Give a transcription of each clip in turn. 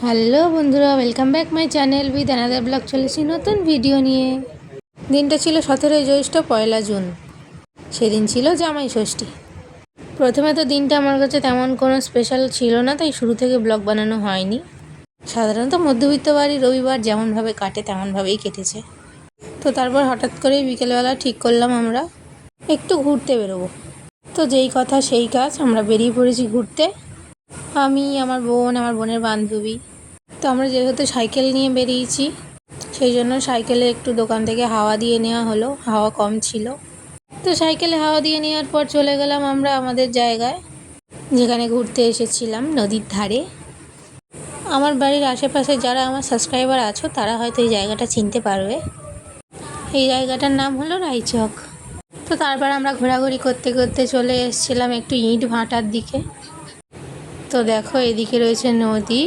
Hello বন্ধুরা, welcome back my channel with another blog. চলেছি নতুন ভিডিও নিয়ে। দিনটা ছিল 17ই জ্যৈষ্ঠ, 1লা জুন। সেদিন ছিল জামাই ষষ্ঠী। প্রথমে তো দিনটা আমার কাছে তেমন কোনো স্পেশাল ছিল না, তাই শুরু থেকে ব্লগ বানানো হয়নি। সাধারণত মধ্যবিত্ত বাড়ি রবিবার যেমনভাবে কাটে তেমনভাবেই কেটেছে। তো তারপর হঠাৎ করেই বিকেলবেলা ঠিক করলাম আমরা একটু ঘুরতে বেরোবো। তো যেই কথা সেই কাজ, আমরা বেরিয়ে পড়েছি ঘুরতে। আমি, আমার বোন, আমার বোনের বান্ধবী। তো আমরা যেহেতু সাইকেল নিয়ে বেরিয়েছি, সেই জন্য সাইকেলে একটু দোকান থেকে হাওয়া দিয়ে নেওয়া হলো, হাওয়া কম ছিল। তো সাইকেলে হাওয়া দিয়ে নেওয়ার পর চলে গেলাম আমরা আমাদের জায়গায়, যেখানে ঘুরতে এসেছিলাম, নদীর ধারে। আমার বাড়ির আশেপাশে যারা আমার সাবস্ক্রাইবার আছো তারা হয়তো এই জায়গাটা চিনতে পারবে। এই জায়গাটার নাম হলো রায়চক। তো তারপর আমরা ঘোরাঘুরি করতে করতে চলে এসেছিলাম একটু ইট ভাটার দিকে। তো দেখো, এদিকে রয়েছে নদী,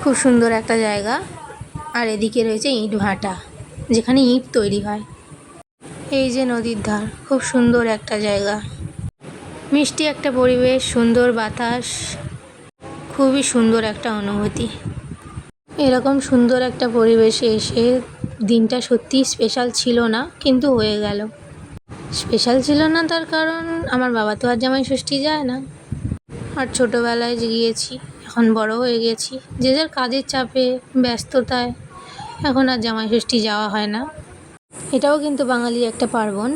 খুব সুন্দর একটা জায়গা। আর এদিকে রয়েছে ইট ভাটা, যেখানে ইট তৈরি হয়। এই যে নদীর ধার, খুব সুন্দর একটা জায়গা, মিষ্টি একটা পরিবেশ, সুন্দর বাতাস, খুবই সুন্দর একটা অনুভূতি। এরকম সুন্দর একটা পরিবেশে এসে দিনটা সত্যিই স্পেশাল ছিল না, কিন্তু হয়ে গেল। স্পেশাল ছিল না তার কারণ আমার বাবা তো আর জামাই ষষ্ঠী যায় না। আর ছোটোবেলায় গিয়েছি, এখন বড় হয়ে গেছি, যে যার কাজের চাপে ব্যস্ততায় এখন আর জামাই ষষ্ঠী যাওয়া হয় না। এটাও কিন্তু বাঙালির একটা পার্বণ।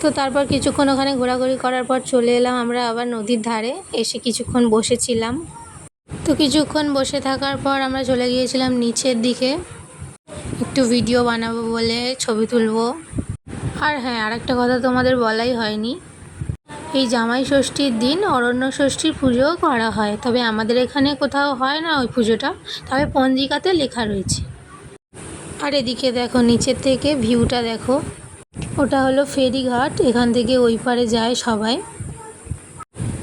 তো তারপর কিছুক্ষণ ওখানে ঘোরাঘুরি করার পর চলে এলাম আমরা আবার নদীর ধারে। এসে কিছুক্ষণ বসেছিলাম। তো কিছুক্ষণ বসে থাকার পর আমরা চলে গিয়েছিলাম নিচের দিকে, একটু ভিডিও বানাবো বলে, ছবি তুলবো। আর হ্যাঁ, আরেকটা কথা তোমাদের বলাই হয়নি, এই জামাই ষষ্ঠীর দিন অরণ্য ষষ্ঠীর পুজোও করা হয়। তবে আমাদের এখানে কোথাও হয় না ওই পুজোটা, তবে পঞ্জিকাতে লেখা রয়েছে। আর এদিকে দেখো, নিচের থেকে ভিউটা দেখো, ওটা হলো ফেরিঘাট, এখান থেকে ওই পারে যায় সবাই।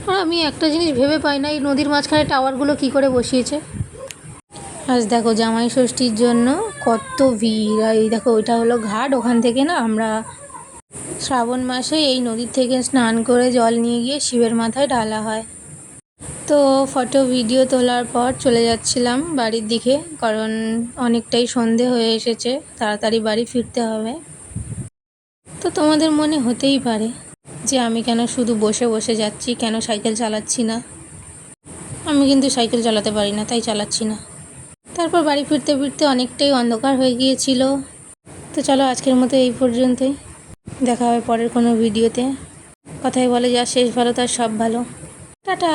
আর আমি একটা জিনিস ভেবে পাই না, এই নদীর মাঝখানে টাওয়ারগুলো কি করে বসিয়েছে। আজ দেখো জামাই ষষ্ঠীর জন্য কত ভিড়। আর এই দেখো, ওইটা হলো ঘাট, ওখান থেকে না আমরা শ্রাবণ মাসে এই নদীর থেকে স্নান করে জল নিয়ে গিয়ে শিবের মাথায় ঢালা হয়। তো ফটো ভিডিও তোলার পর চলে যাচ্ছিলাম বাড়ির দিকে, কারণ অনেকটাই সন্ধে হয়ে এসেছে, তাড়াতাড়ি বাড়ি ফিরতে হবে। তো তোমাদের মনে হতেই পারে যে আমি কেন শুধু বসে বসে যাচ্ছি, কেন সাইকেল চালাচ্ছি না। আমি কিন্তু সাইকেল চালাতে পারি না, তাই চালাচ্ছি না। তারপর বাড়ি ফিরতে ফিরতে অনেকটাই অন্ধকার হয়ে গিয়েছিল। তো চলো আজকের মতো এই পর্যন্তই, দেখা হবে পরের কোনো ভিডিওতে। কথায় বলে, যা শেষ ভালো তার সব ভালো। টাটা।